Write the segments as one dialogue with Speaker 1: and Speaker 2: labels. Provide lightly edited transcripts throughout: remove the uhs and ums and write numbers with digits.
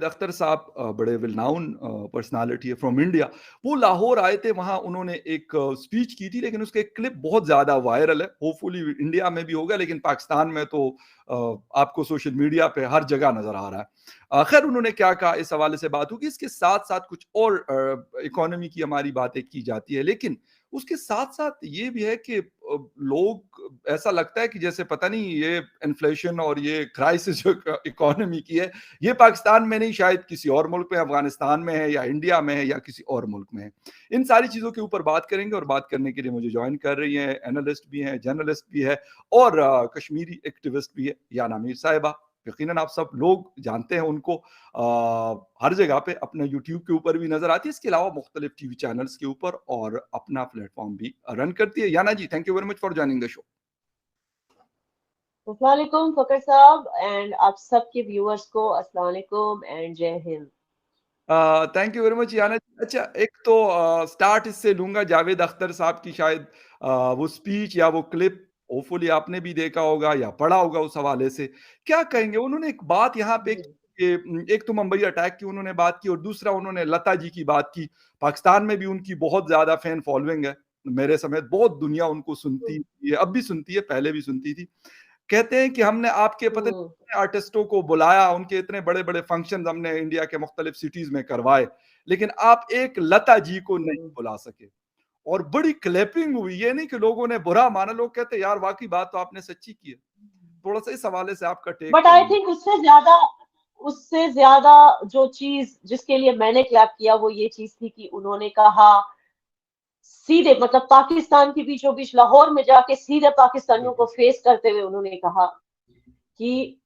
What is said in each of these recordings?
Speaker 1: अख्तर साहब बड़े well known personality है फ्रॉम इंडिया। वो लाहौर आए थे, वहां उन्होंने एक स्पीच की थी, लेकिन उसका एक क्लिप बहुत ज्यादा वायरल है। होपफुली इंडिया में भी होगा, लेकिन पाकिस्तान में तो आपको सोशल मीडिया पे हर जगह नजर आ रहा है। खैर, उन्होंने क्या कहा इस हवाले से बात होगी। इसके साथ साथ कुछ और इकोनॉमी की हमारी बातें की जाती है, लेकिन उसके साथ साथ ये भी है कि लोग, ऐसा लगता है कि जैसे पता नहीं ये इन्फ्लेशन और ये क्राइसिस जो इकोनॉमी की है, ये पाकिस्तान में नहीं, शायद किसी और मुल्क में, अफगानिस्तान में है या इंडिया में है या किसी और मुल्क में है। इन सारी चीज़ों के ऊपर बात करेंगे, और बात करने के लिए मुझे ज्वाइन कर रही हैं, एनालिस्ट भी हैं, जर्नलिस्ट भी है और कश्मीरी एक्टिविस्ट भी है, याना मीर साहिबा। यकीनन आप सब लोग जानते हैं उनको, हर जगह पे अपने यूट्यूब के ऊपर भी नजर आती है, इसके अलावा मुख्तलिफ टीवी चैनल्स के ऊपर, और अपना प्लेटफॉर्म भी रन करती है। Yana ji, thank you very much for joining the show.
Speaker 2: अस्सलाम वालेकुम फकर साहब, एंड आप सबके व्यूअर्स को अस्सलाम वालेकुम एंड जय हिंद।
Speaker 1: Thank you very much Yana. अच्छा, एक तो स्टार्ट इससे लूंगा, जावेद अख्तर साहब की शायद वो स्पीच या वो क्लिप होपफुली आपने भी देखा होगा या पढ़ा होगा। उस हवाले से क्या कहेंगे? उन्होंने एक बात यहाँ पे की कि एक तो मुंबई अटैक की उन्होंने बात की, और दूसरा उन्होंने लता जी की बात की। पाकिस्तान में भी उनकी बहुत ज्यादा फैन फॉलोइंग है, मेरे समेत बहुत दुनिया उनको सुनती है, अब भी सुनती है, पहले भी सुनती थी। कहते हैं कि हमने आपके पता नहीं आर्टिस्टों को बुलाया, उनके इतने बड़े बड़े फंक्शन हमने इंडिया के मुख्तलिफ सिटीज में करवाए, लेकिन आप एक लता जी को नहीं बुला सके। और बड़ी क्लैपिंग हुई, ये नहीं कि लोगों ने बुरा माना, लोग कहते यार वाकई बात तो आपने सच्ची की है। थोड़ा सा इस हवाले से आपका टेक।
Speaker 2: बट आई थिंक उससे ज्यादा जो चीज जिसके लिए मैंने क्लैप किया वो ये चीज थी कि उन्होंने कहा सीधे, मतलब पाकिस्तान के बीचों बीच लाहौर में जाके सीधे पाकिस्तानियों को फेस करते हुए उन्होंने कहा कि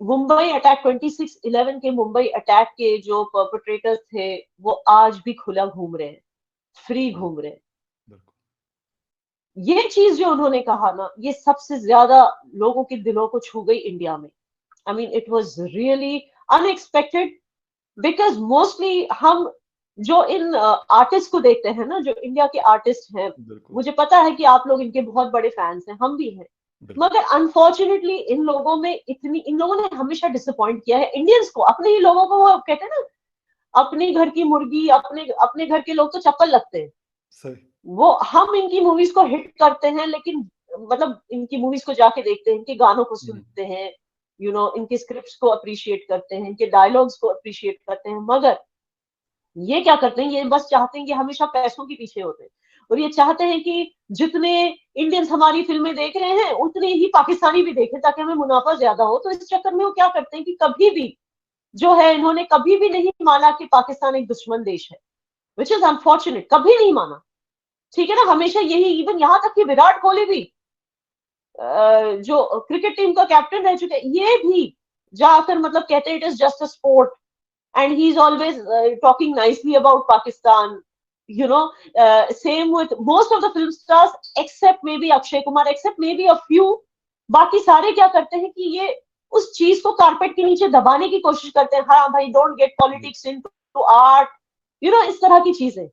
Speaker 2: मुंबई अटैक 26/11 के मुंबई अटैक के जो परपेट्रेटर्स थे वो आज भी खुला घूम रहे हैं, फ्री घूम रहे हैं। ये चीज जो उन्होंने कहा ना, ये सबसे ज्यादा लोगों के दिलों को छू गई इंडिया में। I mean it was really unexpected, because mostly हम जो इन आर्टिस्ट को देखते हैं ना, जो इंडिया के आर्टिस्ट हैं, मुझे पता है कि आप लोग इनके बहुत बड़े फैंस हैं, हम भी हैं, मगर अनफॉर्चुनेटली इन लोगों ने हमेशा डिसअपॉइंट किया है इंडियंस को, अपने ही लोगों को। वो कहते हैं ना, अपने घर की मुर्गी, अपने अपने घर के लोग तो चप्पल लगते हैं।
Speaker 1: सही।
Speaker 2: वो हम इनकी मूवीज को हिट करते हैं, लेकिन मतलब इनकी मूवीज को जाके देखते हैं, इनके गानों को सुनते हैं, इनके स्क्रिप्ट्स को अप्रिशिएट करते हैं, इनके डायलॉग्स को अप्रिशिएट करते हैं, मगर ये क्या करते हैं, ये बस चाहते हैं कि हमेशा पैसों के पीछे होते हैं, और ये चाहते हैं कि जितने इंडियंस हमारी फिल्में देख रहे हैं उतने ही पाकिस्तानी भी देखें ताकि हमें मुनाफा ज्यादा हो। तो इस चक्कर में वो क्या करते हैं कि कभी भी जो है, इन्होंने कभी भी नहीं माना कि पाकिस्तान एक दुश्मन देश है, विच इज अनफॉर्चुनेट, कभी नहीं माना। ठीक है ना, हमेशा यही, इवन यहाँ तक कि विराट कोहली भी जो क्रिकेट टीम का कैप्टन रह चुके हैं, ये भी जाकर मतलब कहते हैं it is just a sport, and he's always talking nicely about Pakistan. Same with most of the film stars, except maybe Akshay Kumar, except maybe a few. बाकी सारे क्या करते हैं कि ये उस चीज को कारपेट के नीचे दबाने की कोशिश करते हैं। हाँ भाई, don't get politics into art, इस तरह की चीजें।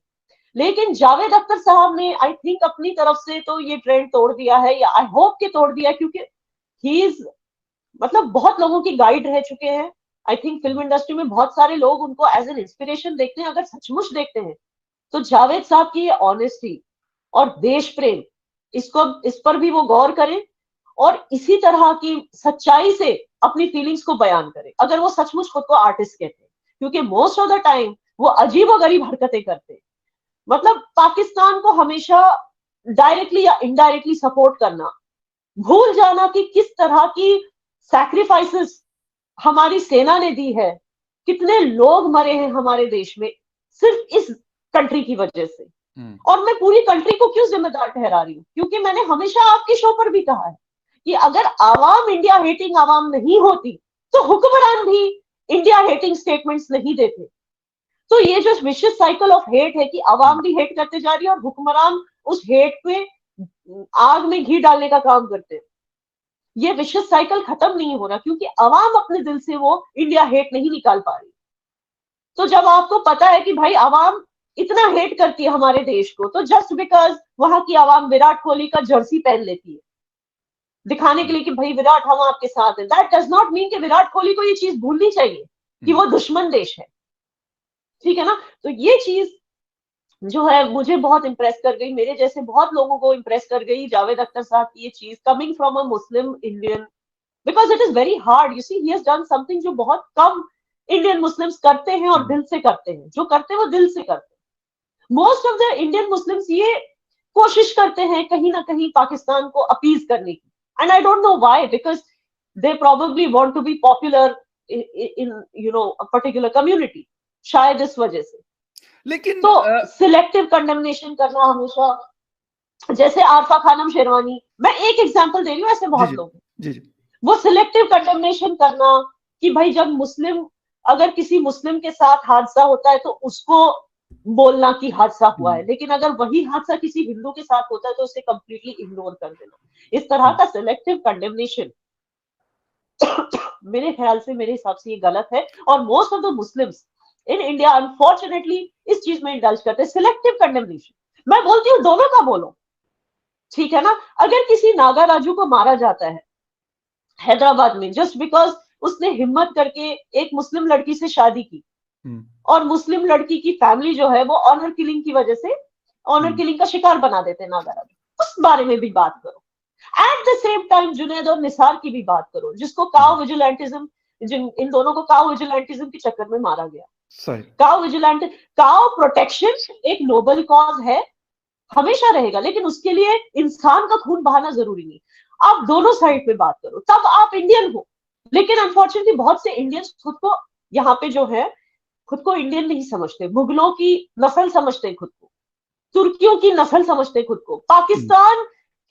Speaker 2: लेकिन जावेद अख्तर साहब ने आई थिंक अपनी तरफ से तो ये ट्रेंड तोड़ दिया है, या आई होप के तोड़ दिया, क्योंकि ही इज मतलब बहुत लोगों की गाइड रह चुके हैं। आई थिंक फिल्म इंडस्ट्री में बहुत सारे लोग उनको एज एन इंस्पिरेशन देखते हैं। अगर सचमुच देखते हैं तो जावेद साहब की ये ऑनेस्टी और देश प्रेम, इस पर भी वो गौर करें, और इसी तरह की सच्चाई से अपनी फीलिंग्स को बयान करें, अगर वो सचमुच खुद को आर्टिस्ट कहते हैं। क्योंकि मोस्ट ऑफ द टाइम वो अजीब और गरीब हरकतें करते हैं। मतलब पाकिस्तान को हमेशा डायरेक्टली या इनडायरेक्टली सपोर्ट करना, भूल जाना कि किस तरह की सैक्रिफाइसेस हमारी सेना ने दी है, कितने लोग मरे हैं हमारे देश में सिर्फ इस कंट्री की वजह से। और मैं पूरी कंट्री को क्यों जिम्मेदार ठहरा रही हूँ, क्योंकि मैंने हमेशा आपके शो पर भी कहा है कि अगर आवाम इंडिया हेटिंग आवाम नहीं होती तो हुक्मरान भी इंडिया हेटिंग स्टेटमेंट्स नहीं देते। तो ये जो विशियस साइकिल ऑफ हेट है कि आवाम भी हेट करते जा रही है और हुक्मरान उस हेट पे आग में घी डालने का काम करते हैं, ये विशियस साइकिल खत्म नहीं हो रहा, क्योंकि आवाम अपने दिल से वो इंडिया हेट नहीं निकाल पा रही। तो जब आपको पता है कि भाई आवाम इतना हेट करती है हमारे देश को, तो जस्ट बिकॉज वहां की आवाम विराट कोहली का जर्सी पहन लेती है दिखाने के लिए कि भाई विराट हम आपके साथ हैं, दैट डज नॉट मीन कि विराट कोहली को ये चीज भूलनी चाहिए। कि वो दुश्मन देश है, ठीक है ना। तो ये चीज जो है मुझे बहुत इंप्रेस कर गई, मेरे जैसे बहुत लोगों को इंप्रेस कर गई जावेद अख्तर साहब की ये चीज, coming from a Muslim Indian, because it is very hard, you see he has done something जो बहुत कम इंडियन मुस्लिम्स करते हैं और दिल से करते हैं, जो करते हैं वो दिल से करते हैं। Most of the Indian Muslims ये कोशिश करते हैं कहीं ना कहीं पाकिस्तान को अपीज करने की, and I don't know why, because they probably want to be popular in you know a particular community, शायद इस वजह से।
Speaker 1: लेकिन
Speaker 2: तो सिलेक्टिव कंडेमनेशन करना हमेशा, जैसे आरफा खानम शेरवानी, मैं एक एग्जांपल दे रही हूँ, ऐसे बहुत लोग हैं,
Speaker 1: जी जी,
Speaker 2: वो सिलेक्टिव कंडेमनेशन करना कि भाई जब मुस्लिम, अगर किसी मुस्लिम के साथ हादसा होता है तो उसको बोलना कि हादसा हुआ है, लेकिन अगर वही हादसा किसी हिंदू के साथ होता है तो उसे कंप्लीटली इग्नोर कर देना, इस तरह का सिलेक्टिव कंडेमनेशन मेरे ख्याल से, मेरे हिसाब से ये गलत है। और most of the Muslims in India unfortunately इस चीज में इंडल्ज करते हैं, सिलेक्टिव कंडेमनेशन। मैं बोलती हूँ दोनों का बोलो, ठीक है ना। अगर किसी नागा राजू को मारा जाता है हैदराबाद में जस्ट बिकॉज उसने हिम्मत करके एक मुस्लिम लड़की से शादी की, और मुस्लिम लड़की की फैमिली जो है वो ऑनर किलिंग की वजह से ऑनर किलिंग का शिकार बना देते हैं नागा राजू, उस बारे में भी बात करो। At the same time Junaid और निसार की भी बात करो, जिसको काउ विजिलेंटिज्म, इन दोनों को काउ विजिलेंटिज्म के चक्कर में मारा गया।
Speaker 1: सही,
Speaker 2: काउ विजिलेंट, काउ प्रोटेक्शन एक नोबल कॉज है, हमेशा रहेगा, लेकिन उसके लिए इंसान का खून बहाना जरूरी नहीं। आप दोनों साइड पे बात करो, तब आप इंडियन हो। लेकिन अनफॉर्चुनेटली बहुत से इंडियंस खुद को यहाँ पे जो है खुद को इंडियन नहीं समझते, मुगलों की नस्ल समझते खुद को, तुर्कियों की नस्ल समझते खुद को, पाकिस्तान